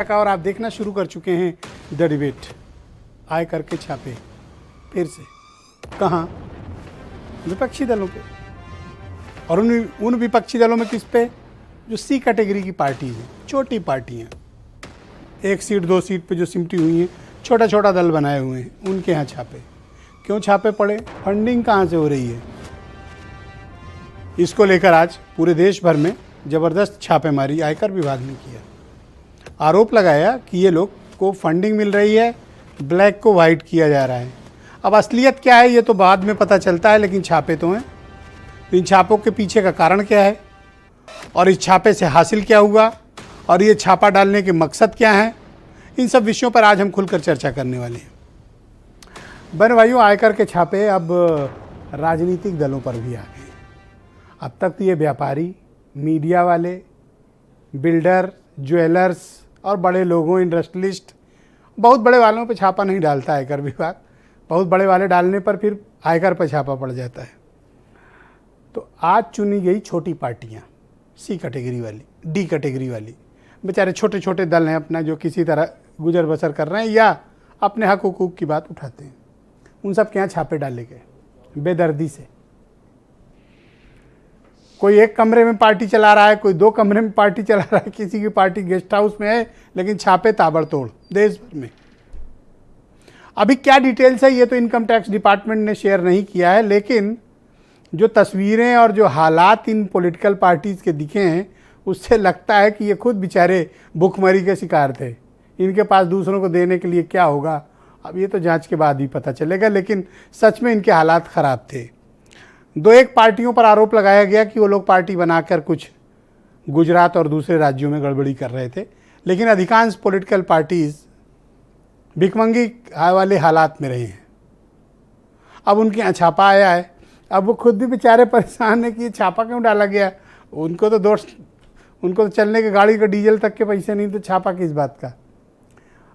का और आप देखना शुरू कर चुके हैं द डिबेट। आय करके छापे फिर से कहाँ? विपक्षी दलों पे, और उन विपक्षी दलों में किस पे? जो सी कैटेगरी की पार्टी है, छोटी पार्टियां, 1 सीट 2 सीट पे जो सिमटी हुई हैं, छोटा छोटा दल बनाए हुए हैं, उनके यहाँ छापे। क्यों छापे पड़े? फंडिंग कहाँ से हो रही है, इसको लेकर आज पूरे देश भर में जबरदस्त छापेमारी आयकर विभाग ने किया। आरोप लगाया कि ये लोग को फंडिंग मिल रही है, ब्लैक को वाइट किया जा रहा है। अब असलियत क्या है ये तो बाद में पता चलता है, लेकिन छापे तो हैं। तो इन छापों के पीछे का कारण क्या है, और इस छापे से हासिल क्या हुआ, और ये छापा डालने के मकसद क्या है, इन सब विषयों पर आज हम खुलकर चर्चा करने वाले हैं। बहन भाइयों, आयकर के छापे अब राजनीतिक दलों पर भी आ गए। अब तक तो ये व्यापारी, मीडिया वाले, बिल्डर, ज्वेलर्स और बड़े लोगों, इंडस्ट्रियलिस्ट, बहुत बड़े वालों पे छापा नहीं डालता आयकर विभाग। बहुत बड़े वाले डालने पर फिर आयकर पर छापा पड़ जाता है। तो आज चुनी गई छोटी पार्टियां, सी कैटेगरी वाली, डी कैटेगरी वाली, बेचारे छोटे छोटे दल हैं अपना, जो किसी तरह गुजर बसर कर रहे हैं या अपने हक हुकूक की बात उठाते हैं, उन सब के यहाँ छापे डाले गए बेदर्दी से। कोई एक कमरे में पार्टी चला रहा है, कोई 2 कमरे में पार्टी चला रहा है, किसी की पार्टी गेस्ट हाउस में है, लेकिन छापे ताबड़तोड़ देश भर में। अभी क्या डिटेल्स है ये तो इनकम टैक्स डिपार्टमेंट ने शेयर नहीं किया है, लेकिन जो तस्वीरें और जो हालात इन पॉलिटिकल पार्टीज़ के दिखे हैं, उससे लगता है कि ये खुद बेचारे भूखमरी के शिकार थे। इनके पास दूसरों को देने के लिए क्या होगा, अब ये तो जांच के बाद ही पता चलेगा, लेकिन सच में इनके हालात ख़राब थे। 2-1 पार्टियों पर आरोप लगाया गया कि वो लोग पार्टी बनाकर कुछ गुजरात और दूसरे राज्यों में गड़बड़ी कर रहे थे, लेकिन अधिकांश पॉलिटिकल पार्टीज़ भिखमंगी वाले हालात में रहे हैं। अब उनके यहाँ छापा आया है, अब वो खुद भी बेचारे परेशान है कि ये छापा क्यों डाला गया। उनको तो चलने के गाड़ी का डीजल तक के पैसे नहीं, तो छापा किस बात का।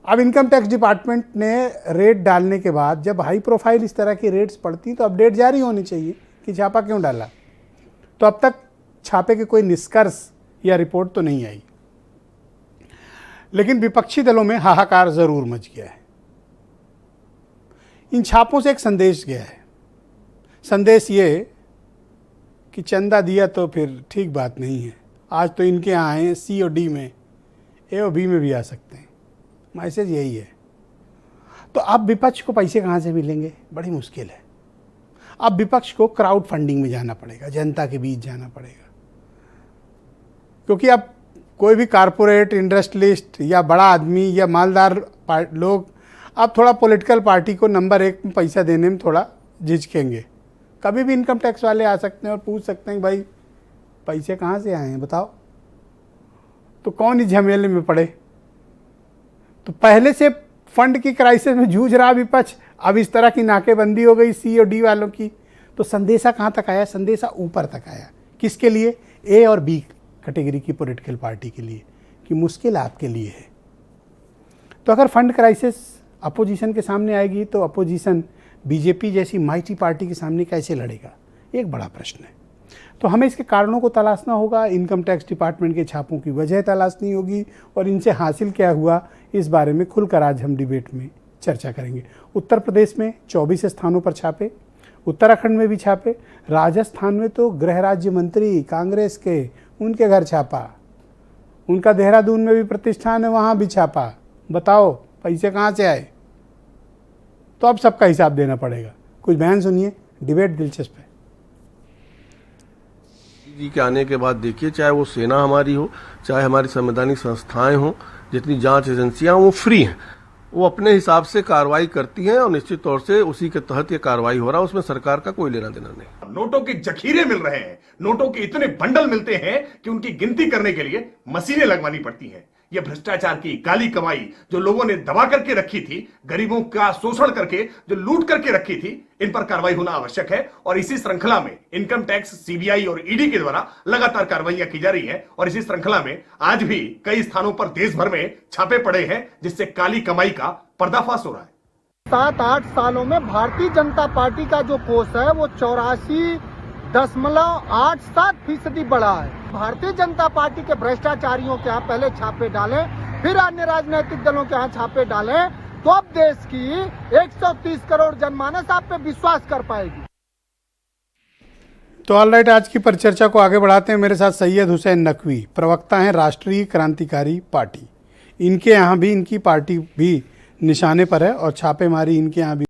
अब इनकम टैक्स डिपार्टमेंट ने रेड डालने के बाद जब हाई प्रोफाइल इस तरह की रेड्स पड़ती तो अपडेट जारी होनी चाहिए कि छापा क्यों डाला। तो अब तक छापे के कोई निष्कर्ष या रिपोर्ट तो नहीं आई, लेकिन विपक्षी दलों में हाहाकार जरूर मच गया है। इन छापों से एक संदेश गया है। संदेश ये कि चंदा दिया तो फिर ठीक बात नहीं है। आज तो इनके यहाँ आए हैं सी और डी में, ए और बी में भी आ सकते हैं। मैसेज यही है। तो अब विपक्ष को पैसे कहाँ से मिलेंगे, बड़ी मुश्किल है। अब विपक्ष को क्राउड फंडिंग में जाना पड़ेगा, जनता के बीच जाना पड़ेगा, क्योंकि अब कोई भी कारपोरेट, इंडस्ट्रियलिस्ट या बड़ा आदमी या मालदार लोग अब थोड़ा पॉलिटिकल पार्टी को नंबर 1 में पैसा देने में थोड़ा झिझकेंगे। कभी भी इनकम टैक्स वाले आ सकते हैं और पूछ सकते हैं भाई पैसे कहाँ से आए हैं बताओ। तो कौन इस झमेले में पड़े। तो पहले से फंड की क्राइसिस में जूझ रहा विपक्ष, अब इस तरह की नाकेबंदी हो गई सी और डी वालों की, तो संदेशा कहाँ तक आया? संदेशा ऊपर तक आया। किसके लिए? ए और बी कैटेगरी की पॉलिटिकल पार्टी के लिए, कि मुश्किल आपके लिए है। तो अगर फंड क्राइसिस अपोजिशन के सामने आएगी तो अपोजिशन बीजेपी जैसी माइटी पार्टी के सामने कैसे लड़ेगा, एक बड़ा प्रश्न है। तो हमें इसके कारणों को तलाशना होगा, इनकम टैक्स डिपार्टमेंट के छापों की वजह तलाशनी होगी, और इनसे हासिल क्या हुआ इस बारे में खुलकर आज हम डिबेट में चर्चा करेंगे। उत्तर प्रदेश में 24 स्थानों पर छापे, उत्तराखंड में भी छापे, राजस्थान में तो गृह राज्य मंत्री कांग्रेस के, उनके घर छापा, उनका देहरादून में भी प्रतिष्ठान है, वहाँ भी छापा। बताओ पैसे कहाँ से आए। तो अब सबका हिसाब देना पड़ेगा। कुछ बयान सुनिए, डिबेट दिलचस्प है। जी के आने के बाद देखिए, चाहे वो सेना हमारी हो, चाहे हमारी संवैधानिक संस्थाएं हों, जितनी जांच एजेंसियां, वो फ्री हैं। वो अपने हिसाब से कार्रवाई करती हैं और निश्चित तौर से उसी के तहत ये कार्रवाई हो रहा है, उसमें सरकार का कोई लेना देना नहीं। नोटों के जखीरे मिल रहे हैं, नोटों के इतने बंडल मिलते हैं कि उनकी गिनती करने के लिए मशीनें लगवानी पड़ती हैं। यह भ्रष्टाचार की काली कमाई जो लोगों ने दबा करके रखी थी, गरीबों का शोषण करके जो लूट करके रखी थी, इन पर कार्रवाई होना आवश्यक है। और इसी श्रृंखला में इनकम टैक्स, सीबीआई और ईडी के द्वारा लगातार कार्रवाइयां की जा रही है। और इसी श्रृंखला में आज भी कई स्थानों पर देश भर में छापे पड़े हैं, जिससे काली कमाई का पर्दाफाश हो रहा है। 7-8 सालों में भारतीय जनता पार्टी का जो कोष है वो 84 0.87% बढ़ा है। भारतीय जनता पार्टी के भ्रष्टाचारियों के यहाँ पहले छापे डालें, फिर अन्य राजनीतिक दलों के यहाँ छापे डालें, तो अब देश की 130 करोड़ जनमानस आप पे विश्वास कर पाएगी। तो ऑल राइट, आज की परिचर्चा को आगे बढ़ाते हैं। मेरे साथ सैयद हुसैन नकवी, प्रवक्ता हैं राष्ट्रीय क्रांतिकारी पार्टी। इनके यहाँ भी, इनकी पार्टी भी निशाने पर है और छापेमारी इनके यहाँ भी